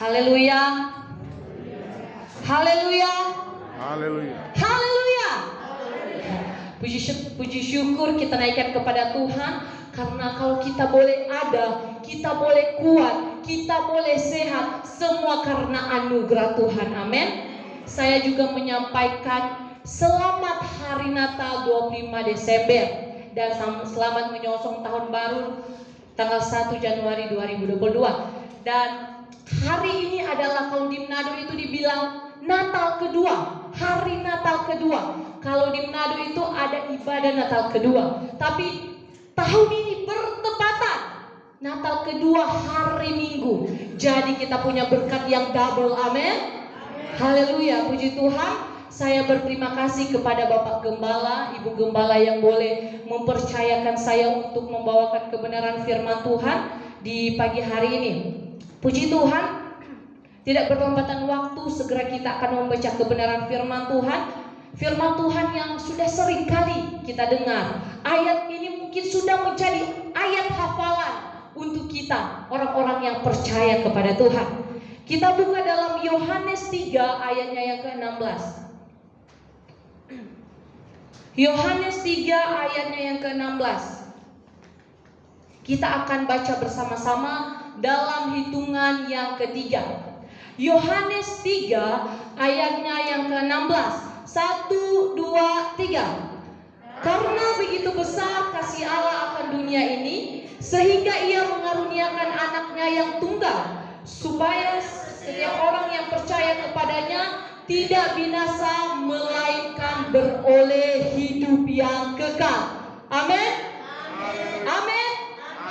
Haleluya. Haleluya. Haleluya. Haleluya. Puji syukur kita naikkan kepada Tuhan, karena kalau kita boleh ada, kita boleh kuat, kita boleh sehat, semua karena anugerah Tuhan. Amin. Saya juga menyampaikan selamat Hari Natal 25 Desember dan selamat menyongsong tahun baru tanggal 1 Januari 2022. Dan hari ini adalah, kalau di Manado itu dibilang Natal kedua, hari Natal kedua. Kalau di Manado itu ada ibadah Natal kedua, tapi tahun ini bertepatan Natal kedua hari Minggu. Jadi kita punya berkat yang double. Amin. Haleluya, puji Tuhan. Saya berterima kasih kepada Bapak Gembala, Ibu Gembala yang boleh mempercayakan saya untuk membawakan kebenaran firman Tuhan di pagi hari ini. Puji Tuhan, tidak berlambatan waktu, segera kita akan membaca kebenaran firman Tuhan. Firman Tuhan yang sudah sering kali kita dengar. Ayat ini mungkin sudah menjadi ayat hafalan untuk kita, orang-orang yang percaya kepada Tuhan. Kita buka dalam Yohanes 3 ayatnya yang ke-16. Yohanes 3 ayatnya yang ke-16. Kita akan baca bersama-sama dalam hitungan yang ketiga. Yohanes 3 ayatnya yang ke-16. 1, 2, 3. Karena begitu besar kasih Allah akan dunia ini, sehingga ia mengaruniakan anaknya yang tunggal, supaya setiap orang yang percaya kepadanya tidak binasa, melainkan beroleh hidup yang kekal. Amin. Amin.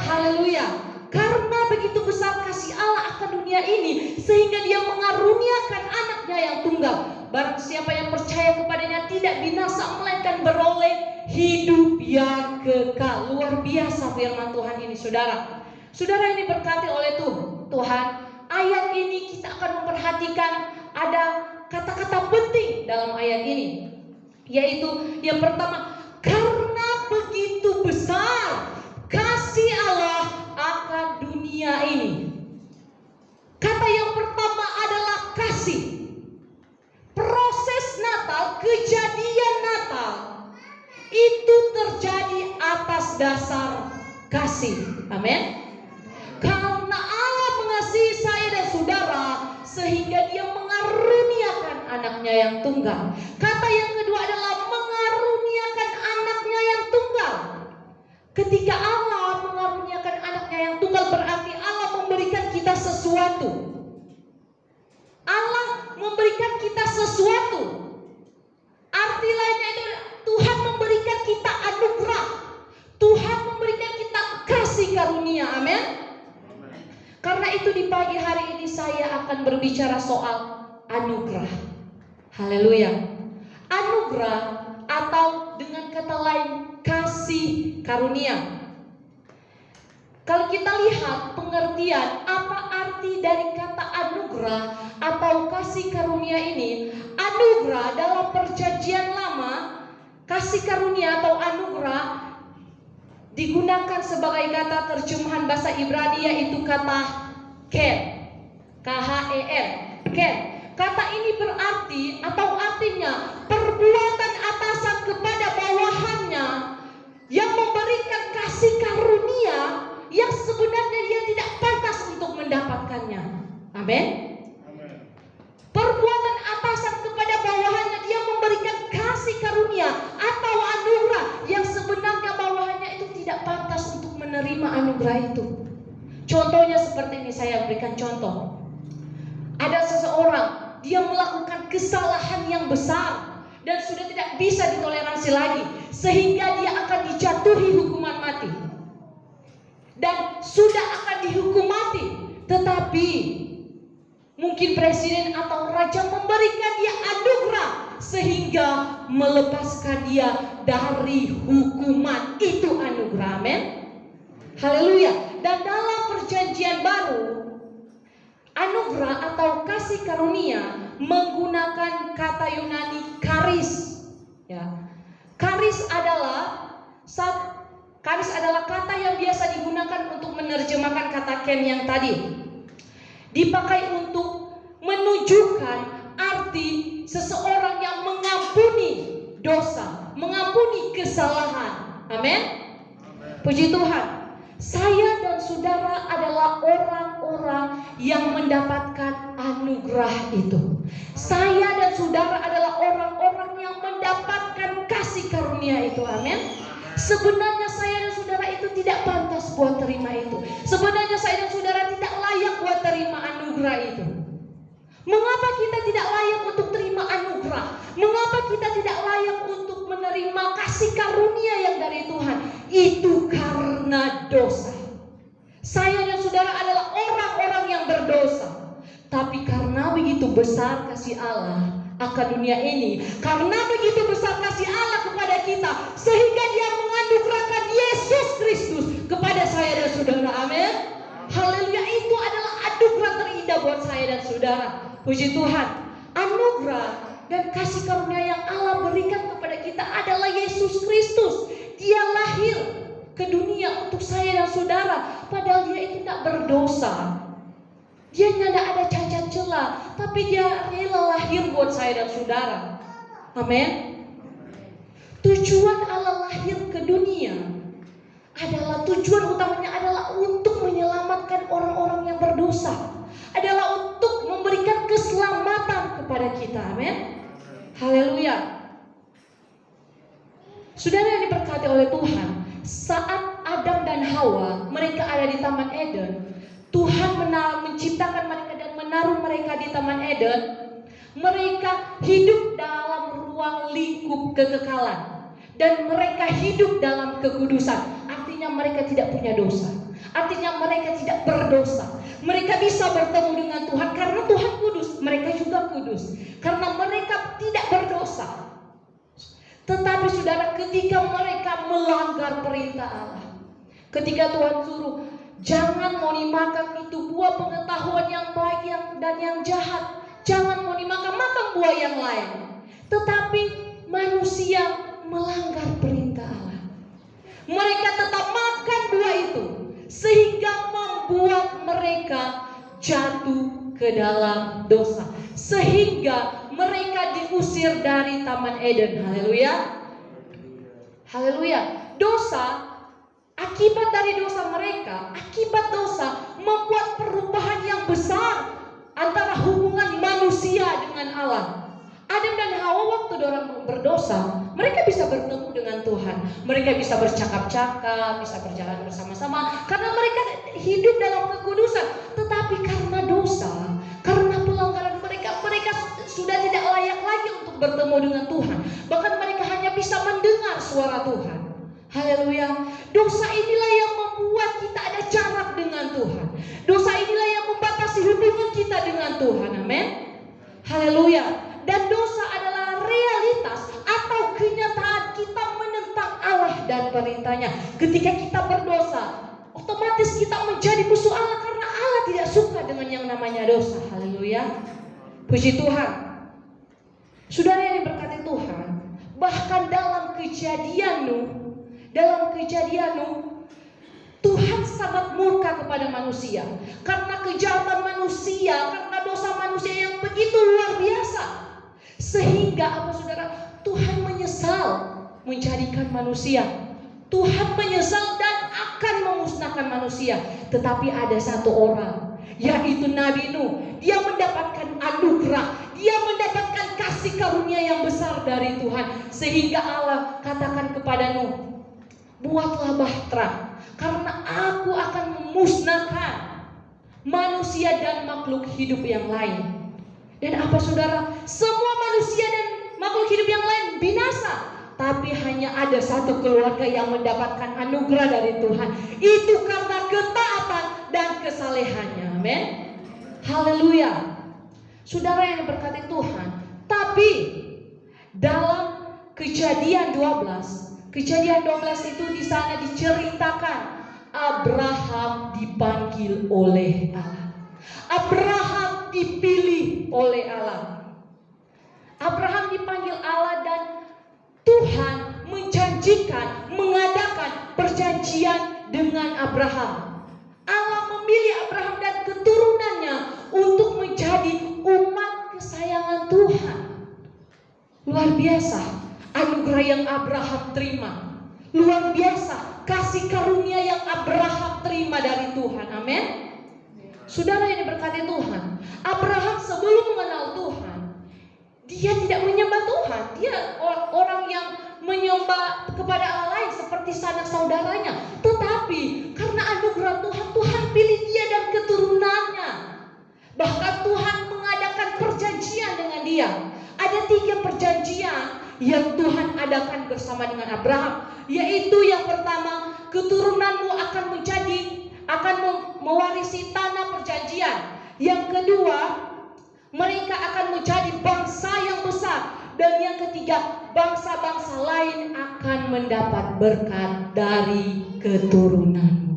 Haleluya. Karena begitu besar kasih Allah akan dunia ini, sehingga dia mengaruniakan anaknya yang tunggal. Barang siapa yang percaya kepadanya tidak binasa, melainkan beroleh hidup yang kekal. Luar biasa firman Tuhan ini, saudara. Saudara ini berkati oleh Tuhan. Ayat ini kita akan memperhatikan ada kata-kata penting dalam ayat ini, yaitu yang pertama, karena begitu besar kasih Allah akan dunia ini. Kata yang pertama adalah kasih. Proses Natal, kejadian Natal itu terjadi atas dasar kasih. Amin. Karena Allah mengasihi saya dan saudara, sehingga dia mengaruniakan anaknya yang tunggal. Kata yang kedua adalah mengaruniakan anaknya yang tunggal. Ketika Allah mengaruniakan anaknya yang tunggal, berarti Allah memberikan kita sesuatu. Allah memberikan kita sesuatu. Arti lainnya itu Tuhan memberikan kita anugerah. Tuhan memberikan kita kasih karunia. Amin. Karena itu di pagi hari ini saya akan berbicara soal anugerah. Haleluya. Anugerah, atau dengan kata lain kasih karunia. Kalau kita lihat pengertian apa arti dari kata anugerah atau kasih karunia ini, anugerah dalam perjanjian lama, kasih karunia atau anugerah digunakan sebagai kata terjemahan bahasa Ibrani, yaitu kata ken, K-H-E-N, ken. Kata ini berarti atau artinya perbuatan atasan kepada bawahannya yang memberikan kasih karunia yang sebenarnya dia tidak pantas untuk mendapatkannya. Amin. Perbuatan atasan kepada bawahannya, dia memberikan kasih karunia atau anugerah yang sebenarnya bawahannya itu tidak pantas untuk menerima anugerah itu. Contohnya seperti ini, saya berikan contoh. Ada seseorang, dia melakukan kesalahan yang besar dan sudah tidak bisa ditoleransi lagi, sehingga dia akan dijatuhi hukuman mati. Dan sudah akan dihukum mati, tetapi mungkin presiden atau raja memberikan dia anugerah sehingga melepaskan dia dari hukuman. Itu anugerah. Amin. Haleluya. Dan dalam perjanjian baru, anugerah atau kasih karunia menggunakan kata Yunani karis. Ya. Karis adalah kata yang biasa digunakan untuk menerjemahkan kata ken yang tadi. dipakai untuk menunjukkan arti seseorang yang mengampuni dosa, mengampuni kesalahan. Amin. Puji Tuhan. Saya dan saudara adalah orang-orang yang mendapatkan anugerah itu. Saya dan saudara adalah orang-orang yang mendapatkan kasih karunia itu. Amin. Sebenarnya saya dan saudara itu tidak pantas buat terima itu. Sebenarnya saya dan saudara tidak layak buat terima anugerah itu. Mengapa kita tidak layak untuk terima anugerah? Mengapa kita tidak layak untuk menerima kasih karunia yang dari Tuhan? Itu karena dosa. Saya dan saudara adalah orang-orang yang berdosa. Tapi karena begitu besar kasih Allah akan dunia ini, karena begitu besar kasih Allah kepada kita, sehingga Dia menganugerahkan Yesus Kristus kepada saya dan saudara. Amin. Haleluya. Itu adalah anugerah terindah buat saya dan saudara. Puji Tuhan. Anugerah dan kasih karunia yang Allah berikan kepada kita adalah Yesus Kristus. Dia lahir ke dunia untuk saya dan saudara, padahal Dia itu tidak berdosa. Dia tidak ada cacat celah, tapi Dia rela lahir buat saya dan saudara. Amin. Tujuan Allah lahir ke dunia adalah, tujuan utamanya adalah untuk menyelamatkan orang-orang yang berdosa, adalah untuk memberikan keselamatan kepada kita. Amin. Haleluya. Saudara yang diberkati oleh Tuhan, saat Adam dan Hawa mereka ada di Taman Eden, Tuhan menciptakan mereka dan menaruh mereka di Taman Eden. Mereka hidup dalam ruang lingkup kekekalan, dan mereka hidup dalam kekudusan. Artinya mereka tidak punya dosa. Artinya mereka tidak berdosa. Mereka bisa bertemu dengan Tuhan karena Tuhan kudus. Mereka juga kudus karena mereka tidak berdosa. Tetapi saudara, ketika mereka melanggar perintah Allah, ketika Tuhan suruh, jangan mau dimakan itu buah pengetahuan yang baik dan yang jahat, jangan mau dimakan, makan buah yang lain. Tetapi manusia melanggar perintah Allah. Mereka tetap makan buah itu, sehingga membuat mereka jatuh ke dalam dosa, sehingga mereka diusir dari Taman Eden. Haleluya. Haleluya. Dosa, akibat dari dosa mereka, akibat dosa membuat perubahan yang besar antara hubungan manusia dengan Allah. Adam dan Hawa waktu orang berdosa, mereka bisa bertemu dengan Tuhan. Mereka bisa bercakap-cakap, bisa berjalan bersama-sama, karena mereka hidup dalam kekudusan. Tetapi karena dosa, karena pelanggaran mereka, mereka sudah tidak layak lagi untuk bertemu dengan Tuhan. Bahkan mereka hanya bisa mendengar suara Tuhan. Haleluya. Dosa inilah yang membuat kita ada jarak dengan Tuhan. Dosa inilah yang membatasi hubungan kita dengan Tuhan. Amin. Haleluya. Dan dosa adalah realitas atau kenyataan kita menentang Allah dan perintahnya. Ketika kita berdosa, otomatis kita menjadi musuh Allah, karena Allah tidak suka dengan yang namanya dosa. Haleluya. Puji Tuhan. Saudara yang diberkati Tuhan, bahkan dalam kejadian Nuh, Tuhan sangat murka kepada manusia karena kejahatan manusia, karena dosa manusia yang begitu luar biasa. Sehingga apa saudara? Tuhan menyesal menjadikan manusia. Tuhan menyesal dan akan memusnahkan manusia. Tetapi ada satu orang, yaitu Nabi Nuh. Dia mendapatkan anugerah, dia mendapatkan kasih karunia yang besar dari Tuhan. Sehingga Allah katakan kepada Nuh, buatlah bahtera, karena aku akan memusnahkan manusia dan makhluk hidup yang lain. Dan apa saudara? Semua manusia dan makhluk hidup yang lain binasa, tapi hanya ada satu keluarga yang mendapatkan anugerah dari Tuhan. Itu karena ketaatan dan kesalehannya. Amin. Haleluya. Saudara yang diberkati Tuhan, tapi dalam Kejadian 12 itu di sana diceritakan Abraham dipanggil oleh Allah. Abraham dipilih oleh Allah. Abraham dipanggil Allah dan Tuhan menjanjikan, mengadakan perjanjian dengan Abraham. Allah memilih Abraham dan keturunannya untuk menjadi umat kesayangan Tuhan. Luar biasa anugerah yang Abraham terima. Luar biasa kasih karunia yang Abraham terima dari Tuhan. Amin. Saudara yang diberkati Tuhan, Abraham sebelum mengenal Tuhan, dia tidak menyembah Tuhan. Dia orang yang menyembah kepada Allah lain seperti sanak saudaranya. Tetapi karena anugerah Tuhan, Tuhan pilih dia dan keturunannya. Bahkan Tuhan mengadakan perjanjian dengan dia. Ada 3 perjanjian yang Tuhan adakan bersama dengan Abraham, yaitu yang pertama, keturunanmu akan mewarisi tanah perjanjian. Yang kedua, mereka akan menjadi bangsa yang besar. Dan yang ketiga, bangsa-bangsa lain akan mendapat berkat dari keturunanmu.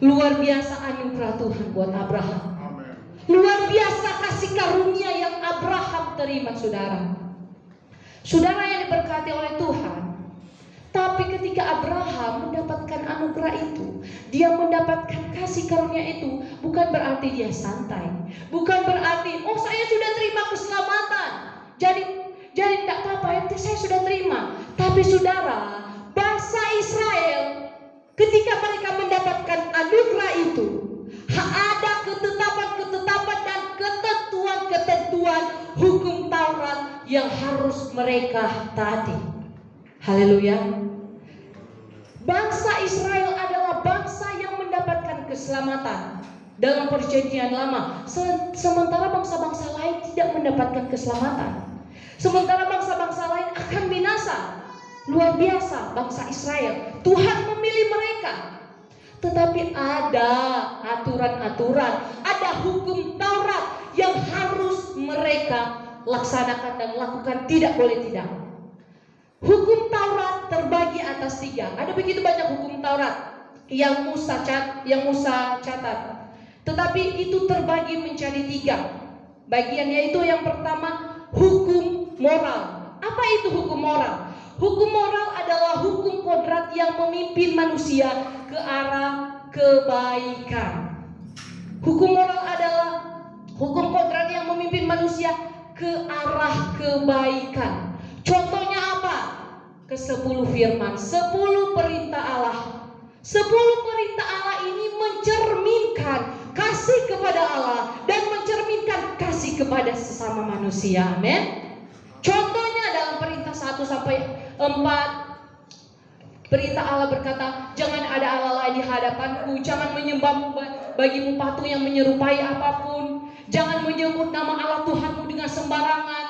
Luar biasa anugerah Tuhan buat Abraham. Luar biasa kasih karunia yang Abraham terima, saudara. Saudara yang diberkati oleh Tuhan. Tapi ketika Abraham mendapatkan anugerah itu, dia mendapatkan kasih karunia itu, bukan berarti dia santai. Bukan berarti, oh saya sudah terima keselamatan, jadi tidak apa-apa, saya sudah terima. Tapi saudara, bangsa Israel ketika mereka mendapatkan anugerah itu, ada ketetapan-ketetapan dan ketentuan-ketentuan hukum Taurat yang harus mereka taati. Haleluya. Bangsa Israel adalah bangsa yang mendapatkan keselamatan dalam perjanjian lama, sementara bangsa-bangsa lain tidak mendapatkan keselamatan. Sementara bangsa-bangsa lain akan binasa. Luar biasa bangsa Israel, Tuhan memilih mereka. Tetapi ada aturan-aturan, ada hukum Taurat yang harus mereka laksanakan dan lakukan, tidak boleh tidak. Hukum Taurat terbagi atas 3. Ada begitu banyak hukum Taurat yang Musa catat. Tetapi itu terbagi menjadi 3 bagian, yaitu yang pertama, hukum moral. Apa itu hukum moral? Hukum moral adalah hukum kodrat yang memimpin manusia ke arah kebaikan. Hukum moral adalah hukum kodrat yang memimpin manusia ke arah kebaikan. Contohnya apa? Ke-10 firman, 10 perintah Allah. 10 perintah Allah ini mencerminkan kasih kepada Allah dan mencerminkan kasih kepada sesama manusia. Amin. Contohnya dalam perintah 1 sampai 4, perintah Allah berkata, jangan ada Allah lain di hadapanku, jangan menyembah bagimu patung yang menyerupai apapun, jangan menyebut nama Allah Tuhanmu dengan sembarangan,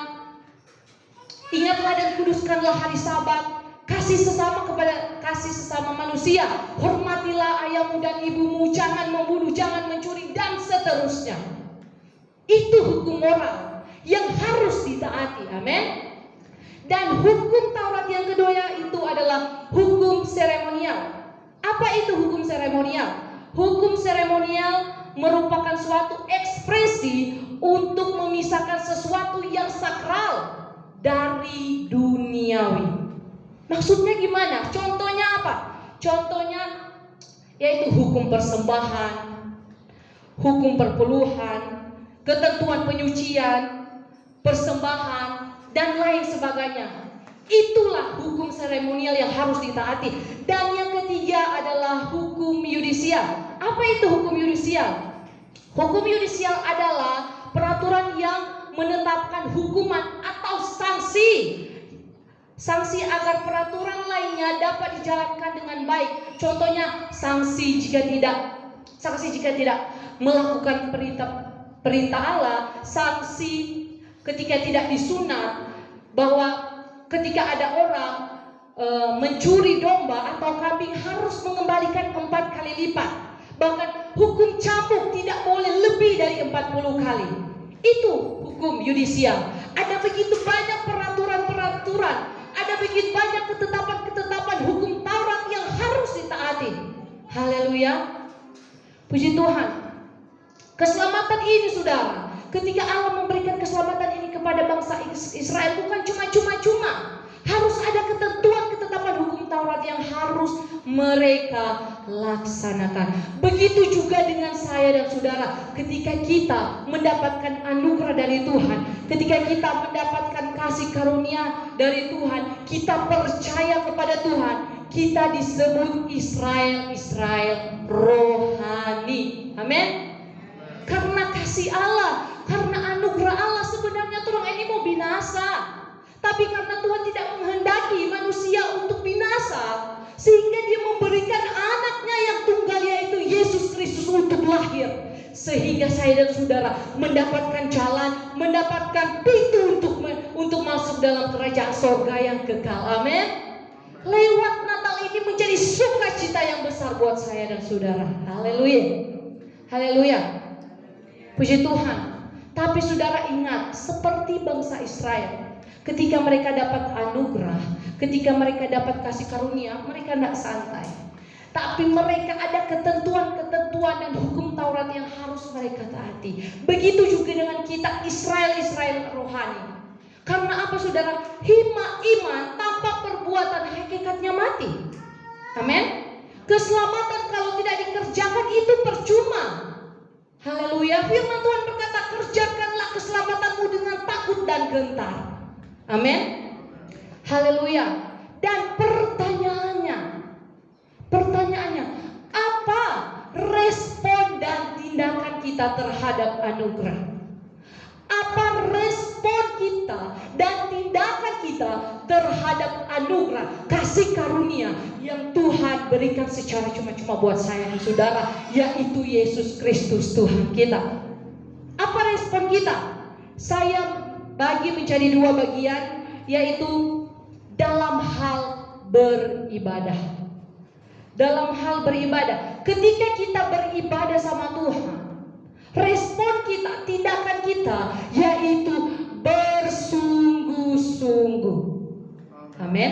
ingatlah dan kuduskanlah hari Sabat, kasih sesama manusia, hormatilah ayahmu dan ibumu, jangan membunuh, jangan mencuri, dan seterusnya. Itu hukum moral yang harus ditaati. Amin. Dan hukum Taurat yang kedua itu adalah hukum seremonial. Apa itu hukum seremonial? Hukum seremonial merupakan suatu ekspresi untuk memisahkan sesuatu yang sakral dari duniawi. Maksudnya gimana? Contohnya apa? Contohnya yaitu hukum persembahan, hukum perpuluhan, ketentuan penyucian, persembahan, dan lain sebagainya. Itulah hukum seremonial yang harus ditaati. Dan yang ketiga adalah hukum yudisial. Apa itu hukum yudisial? Hukum yudisial adalah peraturan yang menetapkan hukuman atau sanksi agar peraturan lainnya dapat dijalankan dengan baik. Contohnya sanksi jika tidak melakukan perintah Allah, sanksi ketika tidak disunat, bahwa ketika ada orang mencuri domba atau kambing harus mengembalikan 4 kali lipat. Bahkan hukum cambuk tidak boleh lebih dari 40 kali. Itu hukum yudisial. Ada begitu banyak peraturan-peraturan, ada begitu banyak ketetapan-ketetapan hukum Taurat yang harus ditaati. Haleluya. Puji Tuhan. Keselamatan ini, saudara, ketika Allah memberikan keselamatan ini kepada bangsa Israel, bukan cuma-cuma. Harus ada ketentuan, ketetapan hukum hukum Taurat yang harus mereka laksanakan. Begitu juga dengan saya dan saudara, ketika kita mendapatkan anugerah dari Tuhan, ketika kita mendapatkan kasih karunia dari Tuhan, kita percaya kepada Tuhan, kita disebut Israel rohani. Amin. Karena kasih Allah, karena anugerah Allah, sebenarnya orang ini mau binasa. Tapi karena Tuhan tidak menghendaki manusia untuk binasa, sehingga Dia memberikan anaknya yang tunggal, yaitu Yesus Kristus, untuk lahir. Sehingga saya dan saudara mendapatkan jalan, mendapatkan pintu untuk masuk dalam kerajaan sorga yang kekal. Amin. Lewat Natal ini menjadi sukacita yang besar buat saya dan saudara. Haleluya. Haleluya. Puji Tuhan. Tapi saudara ingat, seperti bangsa Israel, ketika mereka dapat anugerah, ketika mereka dapat kasih karunia, mereka tidak santai. Tapi mereka ada ketentuan-ketentuan dan hukum Taurat yang harus mereka taati. Begitu juga dengan kita, Israel rohani. Karena apa saudara? Iman tanpa perbuatan hakikatnya mati. Amin. Keselamatan kalau tidak dikerjakan itu percuma. Haleluya. Firman Tuhan berkata, kerjakanlah keselamatanmu dengan takut dan gentar. Amin. Haleluya. Dan pertanyaannya, apa respon dan tindakan kita terhadap anugerah? Apa respon kita dan tindakan kita terhadap anugerah, kasih karunia yang Tuhan berikan secara cuma-cuma buat saya dan saudara, yaitu Yesus Kristus Tuhan kita? Apa respon kita? Saya bagi menjadi dua bagian, yaitu dalam hal beribadah. Dalam hal beribadah, ketika kita beribadah sama Tuhan, respon kita, tindakan kita, yaitu bersungguh-sungguh. Amin.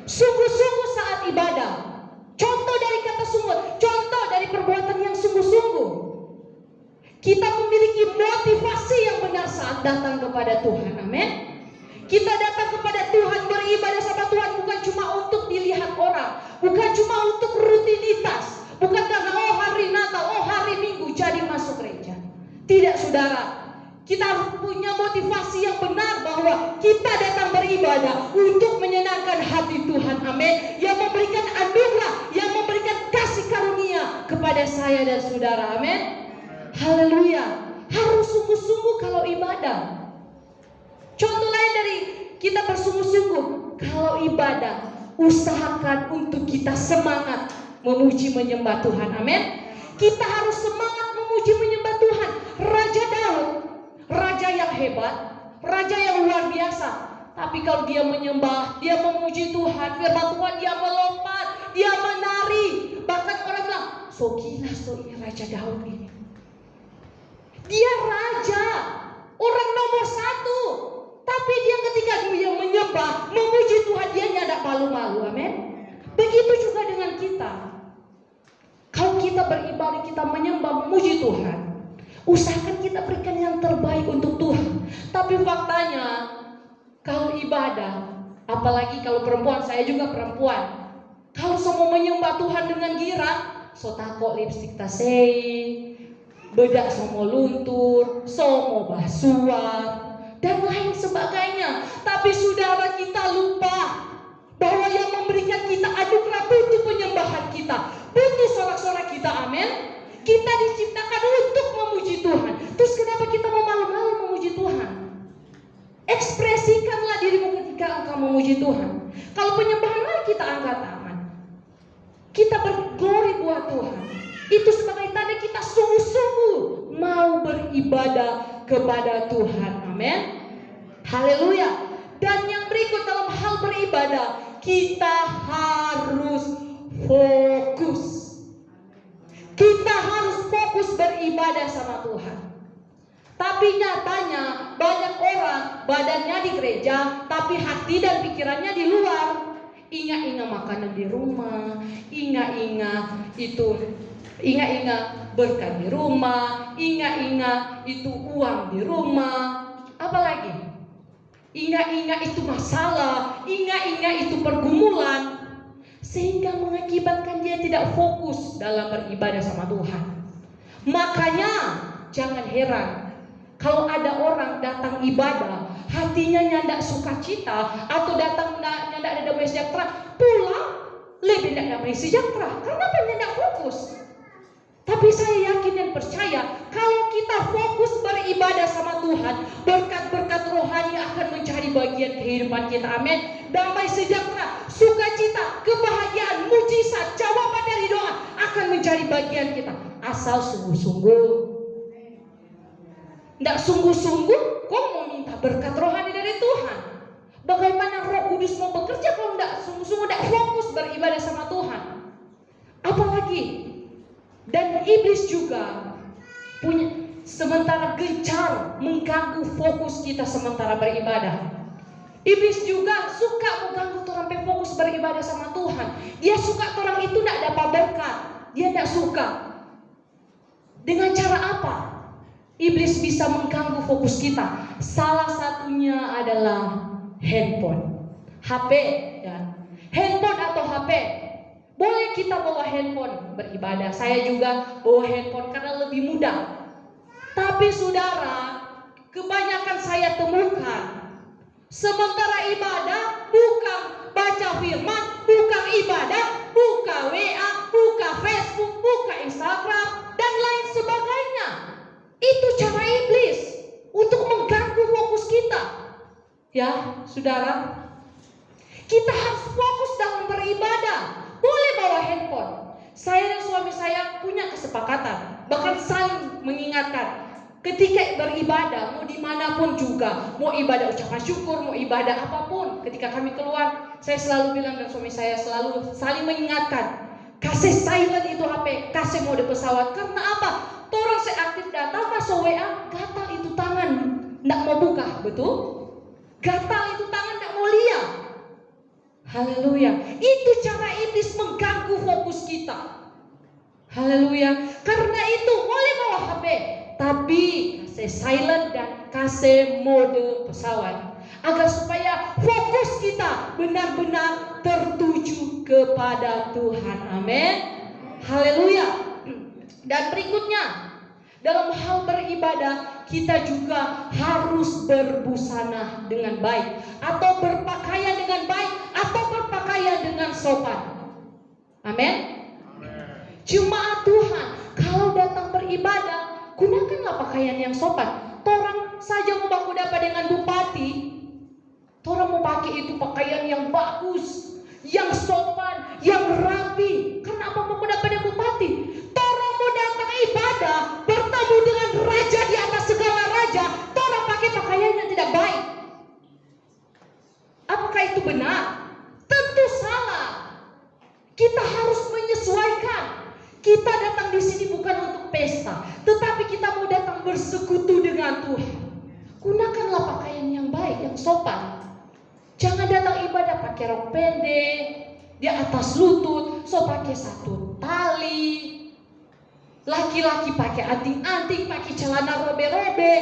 Sungguh-sungguh saat ibadah. Contoh dari kata sungguh, contoh dari perbuatan yang sungguh-sungguh. Kita memiliki motivasi yang benar saat datang kepada Tuhan. Amin. Kita datang kepada Tuhan, beribadah sama Tuhan bukan cuma untuk dilihat orang, bukan cuma untuk rutinitas, bukan karena hari Natal, hari Minggu jadi masuk gereja. Tidak saudara, kita punya motivasi yang benar bahwa kita datang beribadah untuk menyenangkan hati Tuhan. Amin. Yang memberikan anugerah, yang memberikan kasih karunia kepada saya dan saudara. Amin. Haleluya. Harus sungguh-sungguh kalau ibadah. Contoh lain dari kita bersungguh-sungguh kalau ibadah, usahakan untuk kita semangat memuji menyembah Tuhan. Amin. Kita harus semangat memuji menyembah Tuhan. Raja Daud, raja yang hebat, raja yang luar biasa. Tapi kalau dia menyembah, dia memuji Tuhan, firman Tuhan, dia melompat, dia menari. Bahkan orang bilang, so gila ini Raja Daud ini. Dia raja, orang nomor 1. Tapi dia ketika dia menyembah, memuji Tuhan, dia tidak malu-malu. Amin. Begitu juga dengan kita. Kalau kita beribadah, kita menyembah, memuji Tuhan, usahakan kita berikan yang terbaik untuk Tuhan. Tapi faktanya, kalau ibadah, apalagi kalau perempuan, saya juga perempuan, kalau semua menyembah Tuhan dengan girang, so takut lipstick tasei, bedak semua luntur, semua basuar, dan lain sebagainya. Tapi saudara, kita lupa bahwa yang memberikan kita anugerah butuh penyembahan kita, butuh sorak-sorak kita. Amin. Kita diciptakan untuk memuji Tuhan. Terus kenapa kita mau malu-malu memuji Tuhan? Ekspresikanlah dirimu ketika engkau memuji Tuhan. Kalau penyembahan, mari kita angkat tangan, kita berglori buat Tuhan. Itu sebagai tanda kita sungguh-sungguh mau beribadah kepada Tuhan. Amin. Haleluya. Dan yang berikut dalam hal beribadah, kita harus fokus. Kita harus fokus beribadah sama Tuhan. Tapi nyatanya banyak orang badannya di gereja, tapi hati dan pikirannya di luar. Ingat-ingat makanan di rumah, ingat-ingat berkat di rumah, ingat-ingat itu uang di rumah, apalagi ingat-ingat itu masalah, ingat-ingat itu pergumulan. sehingga mengakibatkan dia tidak fokus dalam beribadah sama Tuhan. Makanya jangan heran kalau ada orang datang ibadah, hatinya nyandak sukacita, atau datang nyandak ada damai sejahtera, pulang lebih tidak damai sejahtera. Kenapa nyandak fokus? Tapi saya yakin dan percaya kalau kita fokus beribadah sama Tuhan, berkat-berkat rohani akan menjadi bagian kehidupan kita. Amin. Damai sejahtera, sukacita, kebahagiaan, mujizat, jawaban dari doa akan menjadi bagian kita. Asal sungguh-sungguh. Tidak sungguh-sungguh, kau mau minta berkat rohani dari Tuhan. Bagaimana Roh Kudus mau bekerja kalau tidak sungguh-sungguh, tidak fokus beribadah sama Tuhan? Apalagi? Dan iblis juga punya sementara gencar mengganggu fokus kita sementara beribadah. Iblis juga suka mengganggu orang sampai fokus beribadah sama Tuhan. Dia suka orang itu tidak dapat berkat. Dia tidak suka. Dengan cara apa iblis bisa mengganggu fokus kita? Salah satunya adalah handphone, HP, ya. Handphone atau HP. Boleh kita bawa handphone beribadah. Saya juga bawa handphone karena lebih mudah. Tapi saudara, kebanyakan saya temukan sementara ibadah bukan baca firman, bukan ibadah, buka WA, buka Facebook, buka Instagram, dan lain sebagainya. Itu cara iblis untuk mengganggu fokus kita. Ya, saudara, kita harus fokus dalam beribadah. Boleh bawa handphone. Saya dan suami saya punya kesepakatan, bahkan saling mengingatkan. Ketika beribadah, mau dimanapun juga, mau ibadah ucapan syukur, mau ibadah apapun, ketika kami keluar, saya selalu bilang dan suami saya selalu saling mengingatkan, kasih silent itu HP, kasih mode pesawat. Karena apa? Orang seaktif data, masuk WA, gatal itu tangan, nggak mau buka, betul? Gatal itu tangan, nggak mau lihat. Haleluya. Itu cara iblis mengganggu fokus kita. Haleluya. Karena itu boleh bawa HP, tapi kasih silent dan kasih mode pesawat, agar supaya fokus kita benar-benar tertuju kepada Tuhan. Amin. Haleluya. Dan berikutnya, dalam hal beribadah kita juga harus berbusana dengan baik, atau berpakaian dengan baik, atau berpakaian dengan sopan. Amin. Jemaat Tuhan, kalau datang beribadah, gunakanlah pakaian yang sopan. Torang saja mau baku dapat dengan bupati, torang mau pakai itu pakaian yang bagus, yang sopan, yang rapi. Karena apa mau dapat dengan bupati? Torang mau datang ibadah, bertemu dengan raja di atas segala raja, torang pakai pakaian yang tidak baik. Apakah itu benar? Tentu salah. Kita harus menyesuaikan. Kita datang di sini bukan untuk pesta, tetapi kita mau datang bersekutu dengan Tuhan. Gunakanlah pakaian yang baik, yang sopan. Jangan datang ibadah pakai rok pendek, di atas lutut, so pakai satu tali. Laki-laki pakai anting-anting, pakai celana robe-robe.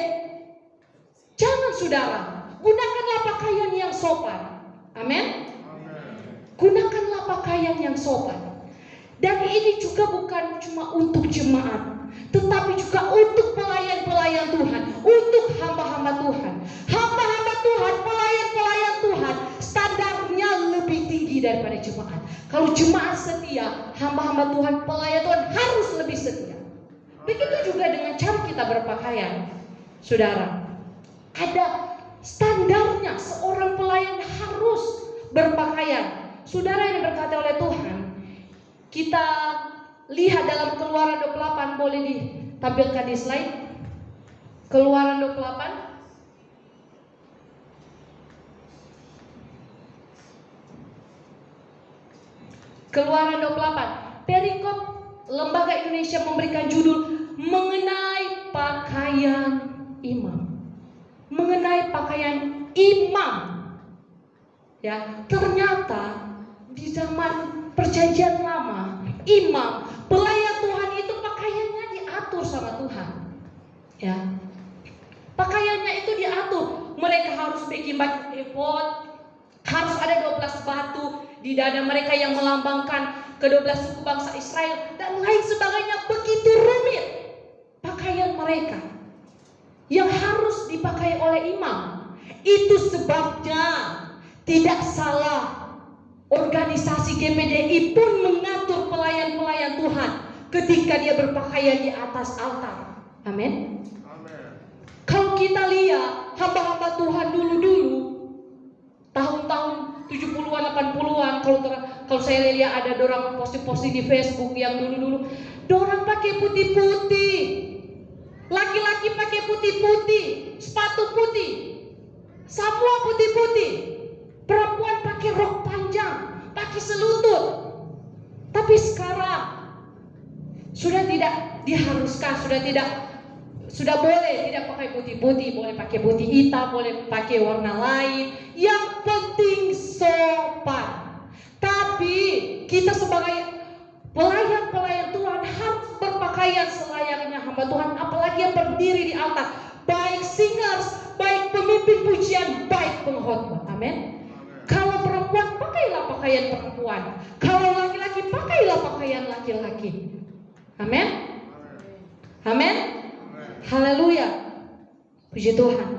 Jangan saudara, gunakanlah pakaian yang sopan. Amin. Gunakanlah pakaian yang sopan. Dan ini juga bukan cuma untuk jemaat, tetapi juga untuk pelayan-pelayan Tuhan, untuk hamba-hamba Tuhan. Hamba-hamba Tuhan, pelayan-pelayan Tuhan, standarnya lebih tinggi daripada jemaat. Kalau jemaat setia, hamba-hamba Tuhan, pelayan Tuhan harus lebih setia. Begitu juga dengan cara kita berpakaian. Saudara, ada standarnya, seorang pelayan harus berpakaian. Saudara yang diberkati oleh Tuhan, kita lihat dalam Keluaran 28, boleh ditampilkan di slide. Keluaran 28. Keluaran 28. Perikop Lembaga Indonesia memberikan judul mengenai pakaian imam. Mengenai pakaian imam. Ya, ternyata di zaman Perjanjian Lama, imam, pelayan Tuhan itu pakaiannya diatur sama Tuhan. Ya. Pakaiannya itu diatur. Mereka harus bikin baju efod, harus ada 12 batu di dada mereka yang melambangkan kedua belas suku bangsa Israel dan lain sebagainya. Begitu rumit pakaian mereka yang harus dipakai oleh imam. Itu sebabnya tidak salah organisasi GPDI pun mengatur pelayan-pelayan Tuhan ketika dia berpakaian di atas altar. Amin. Kalau kita lihat hamba-hamba Tuhan dulu-dulu, tahun-tahun 70-an, 80-an, kalau saya lihat ada orang posting-posting di Facebook yang dulu-dulu, dorang pakai putih-putih, laki-laki pakai putih-putih, sepatu putih, semua putih-putih, perempuan pakai rok panjang, pakai selutut. Tapi sekarang sudah tidak diharuskan, sudah boleh tidak pakai putih-putih, boleh pakai putih hitam, boleh pakai warna lain. Yang penting sopan. Tapi kita sebagai pelayan-pelayan Tuhan harus berpakaian selayaknya hamba Tuhan, apalagi yang berdiri di altar, baik singers, baik pemimpin pujian, baik pengkhotbah. Amin. Kalau perempuan, pakailah pakaian perempuan. Kalau laki-laki, pakailah pakaian laki-laki. Amin. Amin. Haleluya. Puji Tuhan.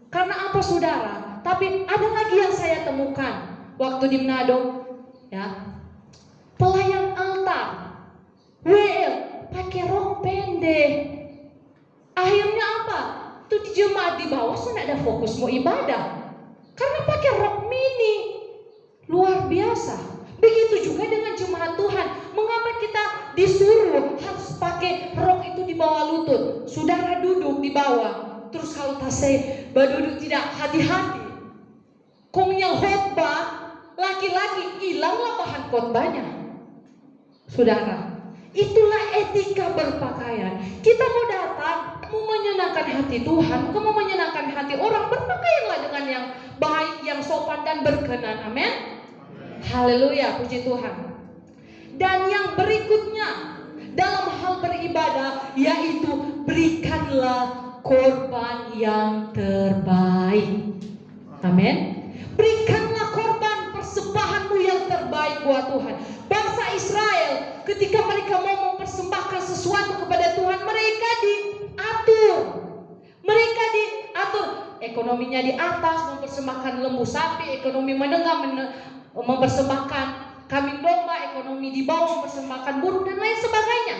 Karena apa saudara? Tapi ada lagi yang saya temukan waktu di Manado, ya. Pelayan altar, WL, pakai rok pendek. Akhirnya apa? Tuh di jemaat di bawah sudah ada fokus mau ibadah. Karena pakai rok mini. Luar biasa. Begitu juga dengan jemaat Tuhan. Mengapa kita disuruh harus pakai rok itu di bawah lutut? Saudara duduk di bawah, terus kalau tasnya berduduk tidak hati-hati, kongnya khotbah, laki-laki hilanglah bahan khotbahnya. Saudara, itulah etika berpakaian. Kita mau datang, mau menyenangkan hati Tuhan, bukan mau menyenangkan hati orang. Berpakaianlah dengan yang baik, yang sopan dan berkenan. Amin. Haleluya, puji Tuhan. Dan yang berikutnya dalam hal beribadah, yaitu berikanlah korban yang terbaik. Amin. Berikanlah korban persembahanmu yang terbaik buat Tuhan. Bangsa Israel ketika mereka mau mempersembahkan sesuatu kepada Tuhan, mereka diatur. Mereka diatur. Ekonominya di atas, mempersembahkan lembu sapi, ekonomi menengah mempersembahkan kambing domba, ekonomi di bawah mempersembahkan burung dan lain sebagainya.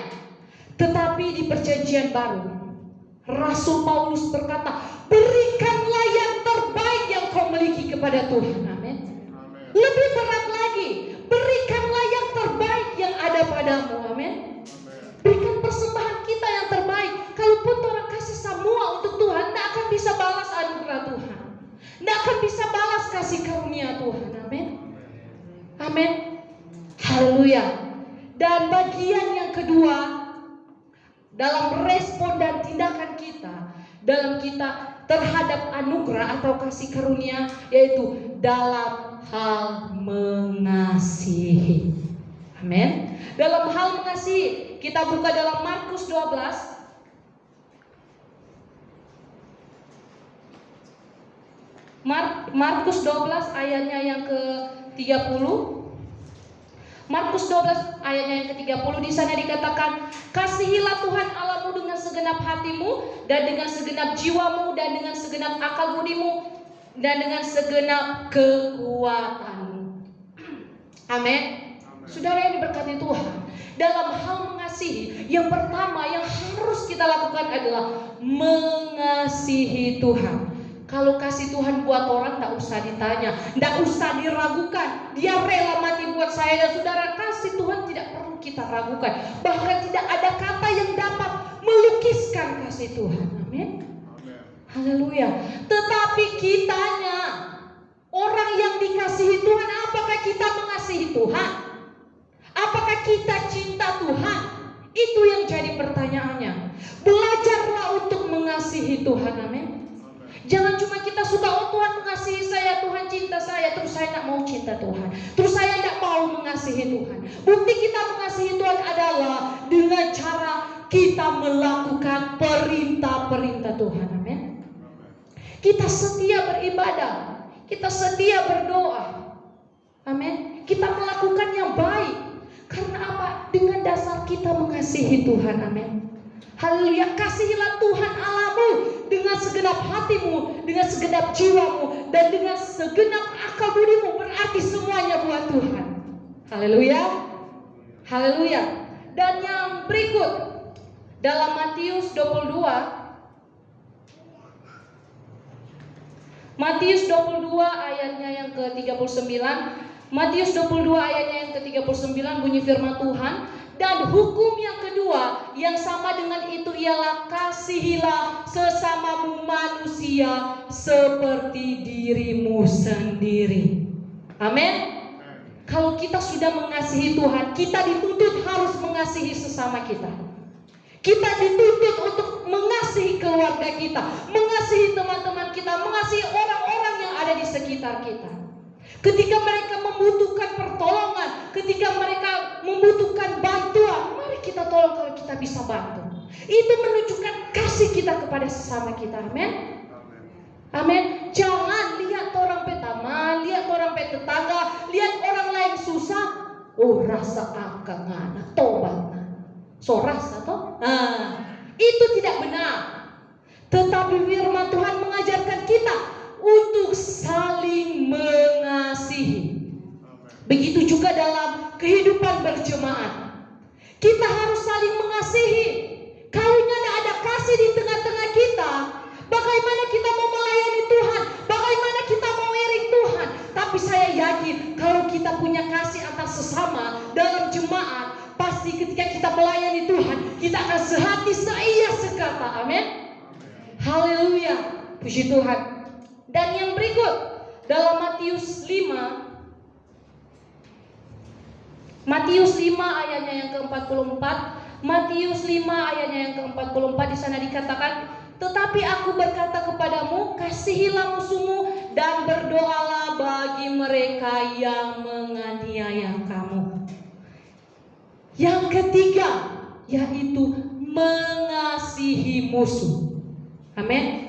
Tetapi di perjanjian baru, Rasul Paulus berkata, berikanlah yang terbaik yang kau miliki kepada Tuhan. Amin. Lebih berat lagi, berikanlah yang terbaik yang ada padamu. Amin. Berikan persembahan kita yang terbaik. Kalaupun orang kasih semua untuk Tuhan, tidak akan bisa balas anugerah Tuhan, tidak akan bisa balas kasih karunia Tuhan. Amin. Amin. Haleluya. Dan bagian yang kedua dalam respon dan tindakan kita, dalam kita terhadap anugerah atau kasih karunia, yaitu dalam hal mengasihi. Amin. Dalam hal mengasihi, kita buka dalam Markus 12. Markus 12 ayatnya yang ke-30. Markus 12 ayatnya yang ke-30, di sana dikatakan, kasihilah Tuhan Allahmu dengan segenap hatimu dan dengan segenap jiwamu dan dengan segenap akal budimu dan dengan segenap kekuatanmu. Amin. Saudara yang diberkati Tuhan, dalam hal mengasihi, yang pertama yang harus kita lakukan adalah mengasihi Tuhan. Kalau kasih Tuhan buat orang, tidak usah ditanya, tidak usah diragukan. Dia rela mati buat saya. Dan saudara, kasih Tuhan tidak perlu kita ragukan. Bahkan tidak ada kata yang dapat melukiskan kasih Tuhan. Amin. Haleluya. Tetapi kitanya, orang yang dikasihi Tuhan, apakah kita mengasihi Tuhan? Apakah kita cinta Tuhan? Itu yang jadi pertanyaannya. Belajarlah untuk mengasihi Tuhan. Amin. Jangan cuma kita suka, oh Tuhan mengasihi saya, Tuhan cinta saya, terus saya tidak mau cinta Tuhan, terus saya tidak mau mengasihi Tuhan. Bukti kita mengasihi Tuhan adalah dengan cara kita melakukan perintah-perintah Tuhan. Amin. Kita setia beribadah, kita setia berdoa. Amin. kita melakukan yang baik. Karena apa? Dengan dasar kita mengasihi Tuhan. Amin. Haleluya. Kasihilah Tuhan Allahmu dengan segenap hatimu, dengan segenap jiwamu, dan dengan segenap akal budimu. Berarti semuanya buat Tuhan. Haleluya. Haleluya. Dan yang berikut dalam Matius 22 ayatnya yang ke-39. Matius 22 ayatnya yang ke-39 bunyi firman Tuhan, dan hukum yang kedua yang sama dengan itu ialah kasihilah sesamamu manusia seperti dirimu sendiri. Amin. Kalau kita sudah mengasihi Tuhan, kita dituntut harus mengasihi sesama kita. Kita dituntut untuk mengasihi keluarga kita, mengasihi teman-teman kita, mengasihi orang-orang yang ada di sekitar kita. Ketika mereka membutuhkan pertolongan, ketika mereka membutuhkan bantuan, mari kita tolong kalau kita bisa bantu. Itu menunjukkan kasih kita kepada sesama kita. Amin. Amin. Jangan lihat orang teman, lihat orang tetangga, lihat orang lain susah, oh rasa akan anak tobat. So rasa toh? Itu tidak benar. Tetapi firman Tuhan mengajarkan kita untuk saling mengasihi. Begitu juga dalam kehidupan berjemaat. Kita harus saling mengasihi. Kalau tidak ada kasih di tengah-tengah kita, bagaimana kita mau melayani Tuhan? Bagaimana kita mau iring Tuhan? Tapi saya yakin kalau kita punya kasih antar sesama dalam jemaat, pasti ketika kita melayani Tuhan, kita akan sehati seia sekata. Amin. Haleluya. Puji Tuhan. Dan yang berikut dalam Matius 5 ayatnya yang ke-44. Matius 5 ayatnya yang ke-44 di sana dikatakan, tetapi aku berkata kepadamu, kasihilah musuhmu dan berdoalah bagi mereka yang menganiaya kamu. Yang ketiga yaitu mengasihi musuh. Amin.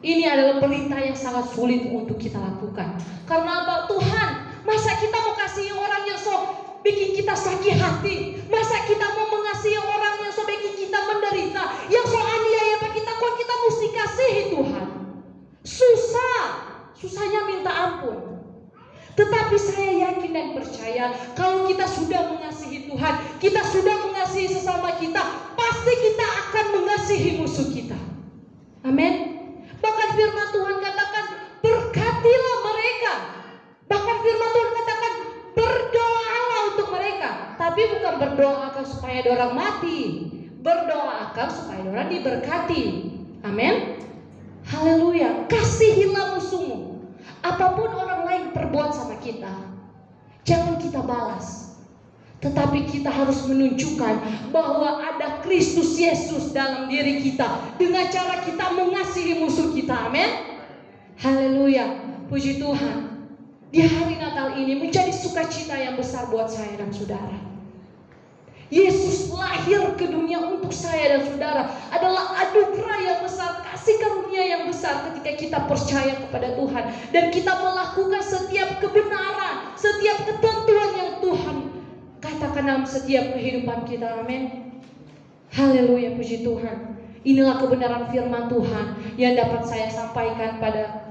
Ini adalah perintah yang sangat sulit untuk kita lakukan. Karena apa? Tuhan, masa kita mau kasih orang yang bikin kita sakit hati? Masa kita mau mengasihi orang yang bikin kita menderita, yang aniaya kita, kok kita mesti kasihi Tuhan? Susahnya minta ampun. Tetapi saya yakin dan percaya kalau kita sudah mengasihi Tuhan, kita sudah mengasihi sesama kita, pasti kita akan mengasihi musuh kita. Amin. Bahkan firman Tuhan katakan, berkatilah mereka. Bahkan firman Tuhan katakan, berdoalah untuk mereka. Tapi bukan berdoa supaya orang mati, berdoa supaya orang diberkati. Amin. Haleluya. Kasihilah musuhmu. Apapun orang lain perbuat sama kita, jangan kita balas. Tetapi kita harus menunjukkan bahwa ada Kristus Yesus dalam diri kita dengan cara kita mengasihi musuh kita. Amin. Haleluya. Puji Tuhan. Di hari Natal ini menjadi sukacita yang besar buat saya dan saudara. Yesus lahir ke dunia untuk saya dan saudara adalah anugerah yang besar, kasih karunia yang besar ketika kita percaya kepada Tuhan dan kita melakukan setiap kebenaran, setiap ketentuan yang Tuhan katakan dalam setiap kehidupan kita. Amin. Haleluya. Puji Tuhan. Inilah kebenaran firman Tuhan yang dapat saya sampaikan pada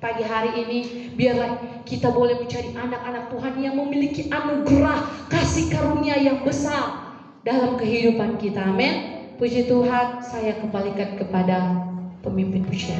pagi hari ini. Biarlah kita boleh menjadi anak-anak Tuhan yang memiliki anugerah kasih karunia yang besar dalam kehidupan kita. Amin. Puji Tuhan. Saya kembalikan kepada pemimpin pujian.